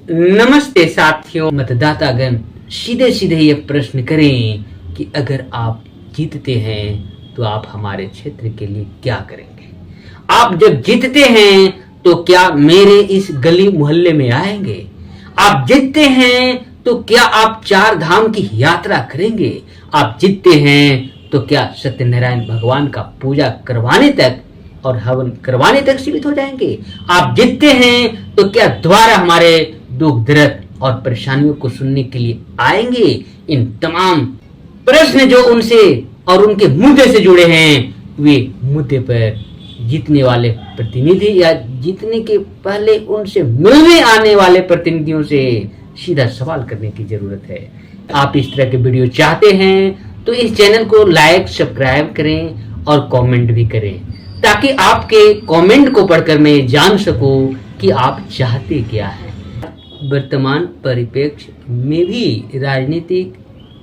नमस्ते साथियों, मतदातागण सीधे सीधे ये प्रश्न करें कि अगर आप जीतते हैं तो आप हमारे क्षेत्र के लिए क्या करेंगे। आप जब जीतते हैं तो क्या मेरे इस गली मोहल्ले में आएंगे। आप जीतते हैं तो क्या आप चार धाम की यात्रा करेंगे। आप जीतते हैं तो क्या सत्यनारायण भगवान का पूजा करवाने तक और हवन करवाने तक सीमित हो जाएंगे। आप जीतते हैं तो क्या दोबारा हमारे दुख दर्द और परेशानियों को सुनने के लिए आएंगे। इन तमाम प्रश्न जो उनसे और उनके मुद्दे से जुड़े हैं, वे मुद्दे पर जीतने वाले प्रतिनिधि या जीतने के पहले उनसे मिलने आने वाले प्रतिनिधियों से सीधा सवाल करने की जरूरत है। आप इस तरह के वीडियो चाहते हैं तो इस चैनल को लाइक सब्सक्राइब करें और कमेंट भी करें, ताकि आपके कमेंट को पढ़कर मैं जान सकूं कि आप चाहते क्या हैं। वर्तमान परिप्रेक्ष्य में भी राजनीतिक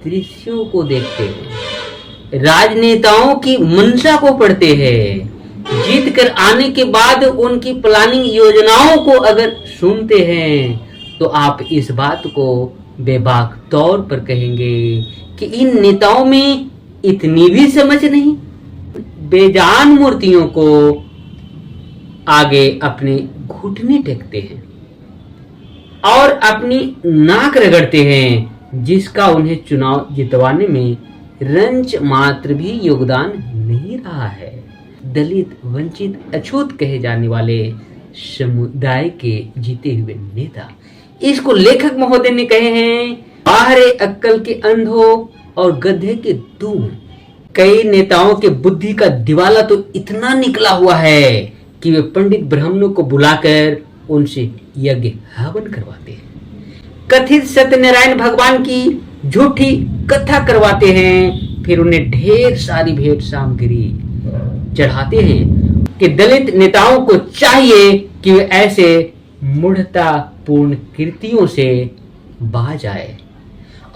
दृश्यों को देखते हैं, राजनेताओं की मंशा को पढ़ते हैं, जीत कर आने के बाद उनकी प्लानिंग योजनाओं को अगर सुनते हैं तो आप इस बात को बेबाक तौर पर कहेंगे कि इन नेताओं में इतनी भी समझ नहीं। बेजान मूर्तियों को आगे अपने घुटने टेकते हैं और अपनी नाक रगड़ते हैं, जिसका उन्हें चुनाव जितवाने में रंच मात्र भी योगदान नहीं रहा है। दलित, वंचित, अछूत कहे जाने वाले समुदाय के जीते हुए नेता, इसको लेखक महोदय ने कहे हैं, बाहरे अक्कल के अंधों और गधे के दूं। कई नेताओं के बुद्धि का दिवाला तो इतना निकला हुआ है कि वे पंडित ब्राह्मणों को बुलाकर उनसे यज्ञ हवन करवाते हैं, कथित सत्यनारायण भगवान की झूठी कथा करवाते हैं, फिर उन्हें ढेर सारी भेंट सामग्री चढ़ाते हैं कि दलित नेताओं को चाहिए कि वे ऐसे मूढ़तापूर्ण कृतियों से बाज आए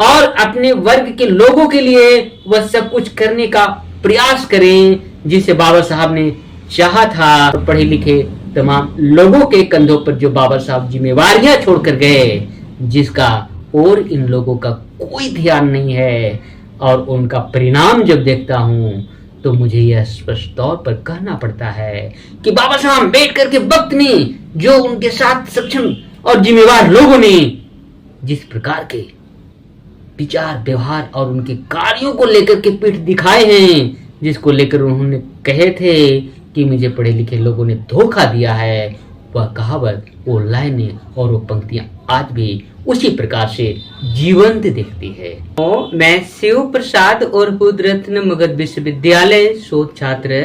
और अपने वर्ग के लोगों के लिए वह सब कुछ करने का प्रयास करें जिसे बाबा साहब ने चाहा था। पढ़े लिखे तमाम लोगों के कंधों पर जो बाबा साहब जिम्मेवारियां छोड़कर गए, जिसका और इन लोगों का कोई ध्यान नहीं है, और उनका परिणाम जब देखता हूं तो मुझे यह स्पष्ट तौर पर कहना पड़ता है कि बाबा साहब अम्बेडकर के वक्त में जो उनके साथ सक्षम और जिम्मेवार लोगों ने जिस प्रकार के विचार, व्यवहार और उनके कार्यों को लेकर के पीठ दिखाए हैं, जिसको लेकर उन्होंने कहे थे कि मुझे पढ़े लिखे लोगों ने धोखा दिया है, वह कहावत, वो लाइनें और वो पंक्तियां आज भी उसी प्रकार से जीवंत दिखती है। मैं शिव प्रसाद और बुद्ध रत्न मगध विश्वविद्यालय शोध छात्र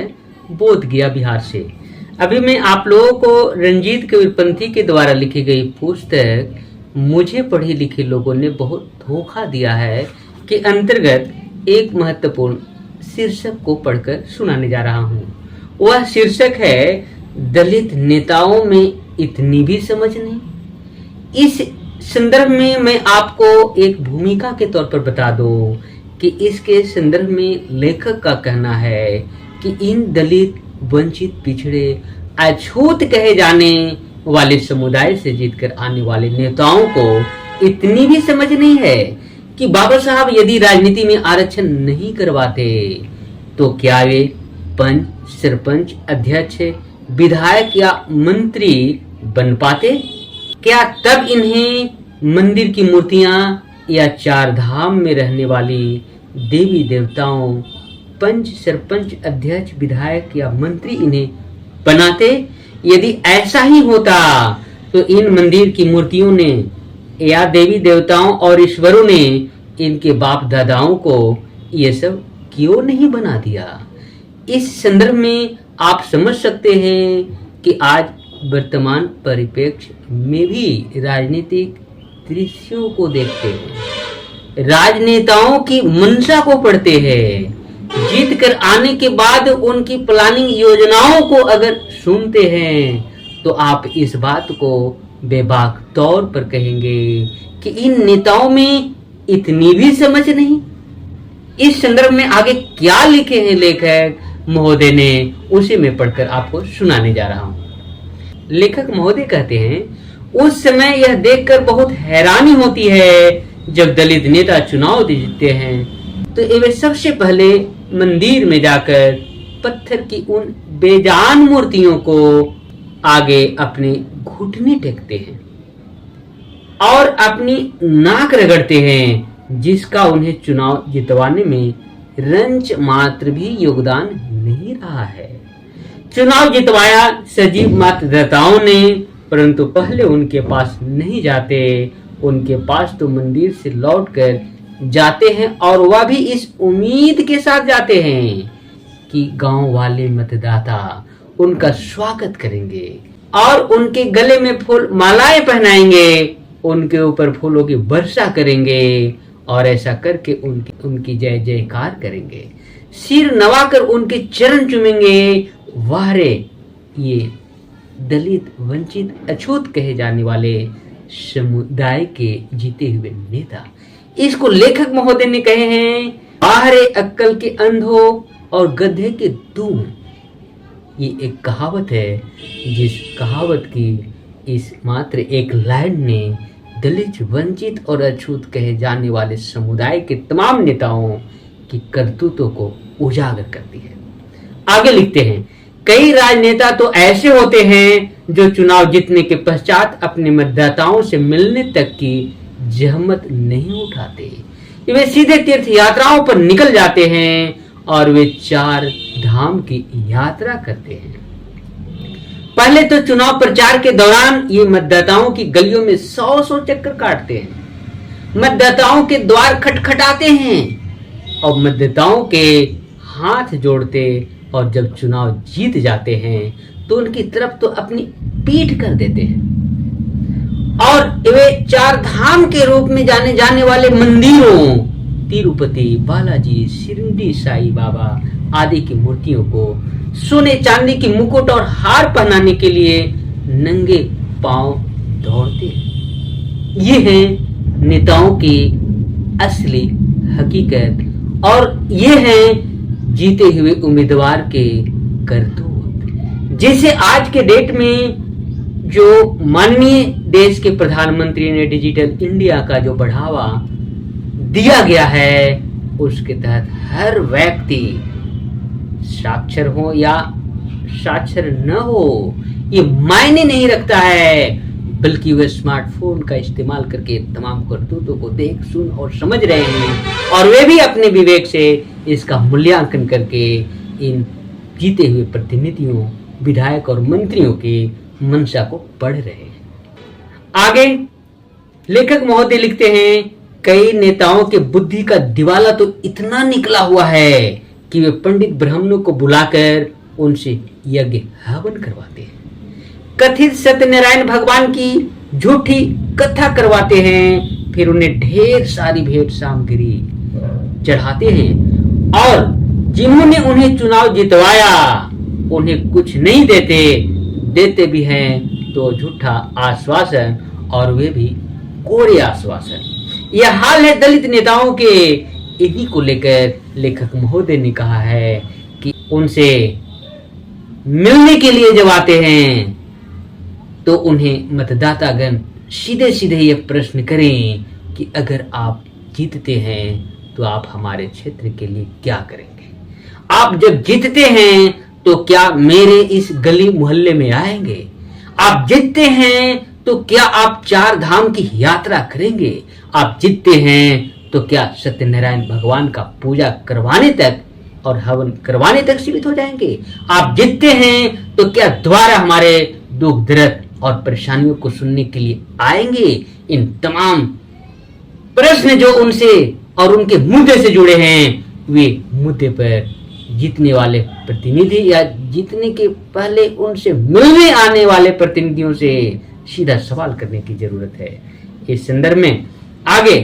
बोध गया बिहार से। अभी मैं आप लोगों को रंजीत कबीरपंथी के द्वारा लिखी गई पुस्तक मुझे पढ़े लिखे लोगों ने बहुत धोखा दिया है के अंतर्गत एक महत्वपूर्ण शीर्षक को पढ़कर सुनाने जा रहा हूँ। वह शीर्षक है, दलित नेताओं में इतनी भी समझ नहीं। इस संदर्भ में मैं आपको एक भूमिका के तौर पर बता दूं कि इसके संदर्भ में लेखक का कहना है कि इन दलित, वंचित, पिछड़े, अछूत कहे जाने वाले समुदाय से जीतकर आने वाले नेताओं को इतनी भी समझ नहीं है कि बाबा साहब यदि राजनीति में आरक्षण नहीं करवाते तो क्या वे पंच, सरपंच, अध्यक्ष, विधायक या मंत्री बन पाते। क्या तब इन्हें मंदिर की मूर्तियां या चार धाम में रहने वाली देवी देवताओं, पंच, सरपंच, अध्यक्ष, विधायक या मंत्री इन्हें बनाते। यदि ऐसा ही होता तो इन मंदिर की मूर्तियों ने या देवी देवताओं और ईश्वरों ने इनके बाप दादाओं को ये सब क्यों नहीं बना दिया। इस संदर्भ में आप समझ सकते हैं कि आज वर्तमान परिप्रेक्ष्य में भी राजनीतिक दृश्यों को देखते हैं, राजनेताओं की मंशा को पढ़ते हैं, जीत कर आने के बाद उनकी प्लानिंग योजनाओं को अगर सुनते हैं तो आप इस बात को बेबाक तौर पर कहेंगे कि इन नेताओं में इतनी भी समझ नहीं। इस संदर्भ में आगे क्या लिखे हैं लेखक महोदय ने, उसे मैं पढ़कर आपको सुनाने जा रहा हूं। लेखक महोदय कहते हैं, उस समय यह देखकर बहुत हैरानी होती है, जब दलित नेता चुनाव जीतते हैं तो वे सबसे पहले मंदिर में जाकर पत्थर की उन बेजान मूर्तियों को आगे अपने घुटने टेकते हैं और अपनी नाक रगड़ते हैं, जिसका उन्हें चुनाव जितवाने में रंच मात्र भी योगदान नहीं रहा है। चुनाव जितवाया सजीव मतदाताओं ने, परंतु पहले उनके पास नहीं जाते। उनके पास तो मंदिर से लौटकर जाते हैं और वह भी इस उम्मीद के साथ जाते हैं कि गांव वाले मतदाता उनका स्वागत करेंगे और उनके गले में फूल मालाएं पहनाएंगे, उनके ऊपर फूलों की वर्षा करेंगे और ऐसा करके उनकी जय जयकार करेंगे, सिर नवाकर उनके चरण चूमेंगे। वाह रे, ये दलित, वंचित, अछूत कहे जाने वाले समुदाय के जीते हुए नेता। इसको लेखक महोदय ने कहे हैं, वाह रे अक्कल के अंधो और गधे के दूं। ये एक कहावत है, जिस कहावत की इस मात्र एक लाइन ने दलित, वंचित और अछूत कहे जाने वाले समुदाय के तमाम नेताओं की करतूतों को उजागर करती है। आगे लिखते हैं, कई राजनेता तो ऐसे होते हैं जो चुनाव जीतने के पश्चात अपने मतदाताओं से मिलने तक की जहमत नहीं उठाते। वे सीधे तीर्थ यात्राओं पर निकल जाते हैं और वे 4 धाम की यात्रा करते हैं। पहले तो चुनाव प्रचार के दौरान ये मतदाताओं की गलियों में 100 चक्कर काटते हैं, मतदाताओं के द्वार खटखटाते हैं और मतदाताओं के हाथ जोड़ते, और जब चुनाव जीत जाते हैं तो उनकी तरफ तो अपनी पीठ कर देते हैं और वे 4 धाम के रूप में जाने जाने वाले मंदिरों, तिरुपति, बालाजी, शिरडी साई बाबा आदि की मूर्तियों को सोने चांदी की मुकुट और हार पहनाने के लिए नंगे पांव दौड़ते हैं। ये है नेताओं की असली हकीकत और ये है जीते हुए उम्मीदवार के करतूत, जिसे आज के डेट में जो माननीय देश के प्रधानमंत्री ने डिजिटल इंडिया का जो बढ़ावा दिया गया है, उसके तहत हर व्यक्ति साक्षर हो या साक्षर न हो ये मायने नहीं रखता है, बल्कि वे स्मार्टफोन का इस्तेमाल करके तमाम करतूतों को देख, सुन और समझ रहे हैं और वे भी अपने विवेक से इसका मूल्यांकन करके इन जीते हुए प्रतिनिधियों, विधायक और मंत्रियों की मंशा को पढ़ रहे हैं। आगे लेखक महोदय लिखते हैं, कई नेताओं के बुद्धि का दिवाला तो इतना निकला हुआ है कि वे पंडित ब्राह्मणों को बुलाकर उनसे यज्ञ हवन करवाते हैं, कथित सत्यनारायण भगवान की झूठी कथा करवाते हैं, फिर उन्हें ढेर सारी भेंट सामग्री चढ़ाते हैं और जिन्होंने उन्हें चुनाव जितवाया उन्हें कुछ नहीं देते भी हैं तो झूठा आश्वासन, और वे भी कोरे आश्वासन। यह हाल है दलित नेताओं के। इन्हीं को लेकर लेखक महोदय ने कहा है कि उनसे मिलने के लिए जब आते हैं तो उन्हें मतदातागण सीधे सीधे ये प्रश्न करें कि अगर आप जीतते हैं तो आप हमारे क्षेत्र के लिए क्या करेंगे? आप जब जीतते हैं तो क्या मेरे इस गली मोहल्ले में आएंगे? आप जीतते हैं तो क्या आप 4 धाम की यात्रा करेंगे? आप जीतते हैं तो क्या सत्यनारायण भगवान का पूजा करवाने तक और हवन करवाने तक सीमित हो जाएंगे? आप जीतते हैं तो क्या दोबारा हमारे दुख दर्द और परेशानियों को सुनने के लिए आएंगे? इन तमाम प्रश्न जो उनसे और उनके मुद्दे से जुड़े हैं, वे मुद्दे पर जीतने वाले प्रतिनिधि या जीतने के पहले उनसे मिलने आने वाले प्रतिनिधियों से सीधा सवाल करने की जरूरत है। इस संदर्भ में आगे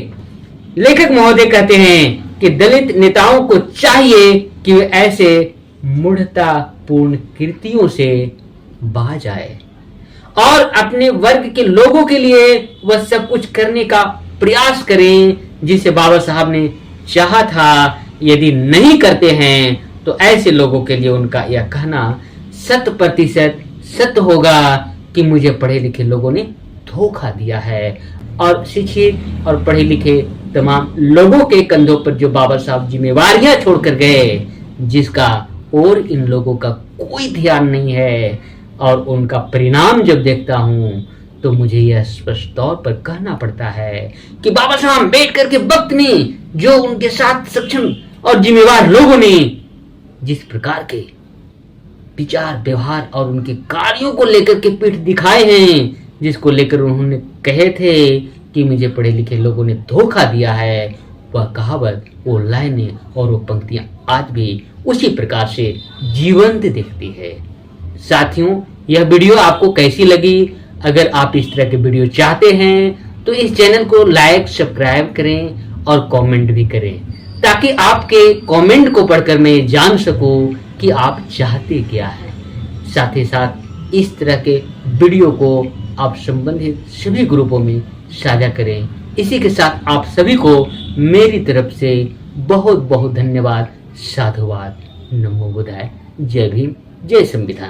लेखक महोदय कहते हैं कि दलित नेताओं को चाहिए कि वे ऐसे मूढ़तापूर्ण कृतियों से बाज आए और अपने वर्ग के लोगों के लिए वह सब कुछ करने का प्रयास करें जिसे बाबा साहब ने चाहा था। यदि नहीं करते हैं तो ऐसे लोगों के लिए उनका यह कहना 100% सत्य होगा कि मुझे पढ़े लिखे लोगों ने धोखा दिया है। और शिक्षित और पढ़े लिखे तमाम लोगों के कंधों पर जो बाबा साहब जिम्मेवारियां छोड़कर गए, जिसका और इन लोगों का कोई ध्यान नहीं है, और उनका परिणाम जब देखता हूं तो मुझे यह स्पष्ट तौर पर कहना पड़ता है कि बाबा साहब अम्बेडकर के वक्त में जो उनके साथ सक्षम और जिम्मेवार लोगों ने जिस प्रकार के विचार व्यवहार और उनके कार्यों को लेकर के पीठ दिखाए हैं, जिसको लेकर उन्होंने कहे थे कि मुझे पढ़े लिखे लोगों ने धोखा दिया है, वह कहावत, वो लाइनें और वो पंक्तियां आज भी उसी प्रकार से जीवंत दिखती है। साथियों, यह वीडियो आपको कैसी लगी? अगर आप इस तरह के वीडियो चाहते हैं तो इस चैनल को लाइक सब्सक्राइब करें और कमेंट भी करें, ताकि आपके कमेंट को पढ़कर मैं जान सकूं कि आप चाहते क्या हैं। साथ ही साथ इस तरह के वीडियो को आप संबंधित सभी ग्रुपों में साझा करें। इसी के साथ आप सभी को मेरी तरफ से बहुत बहुत धन्यवाद। साधुवाद। नमो बुद्धाय। जय भीम, जय संविधान।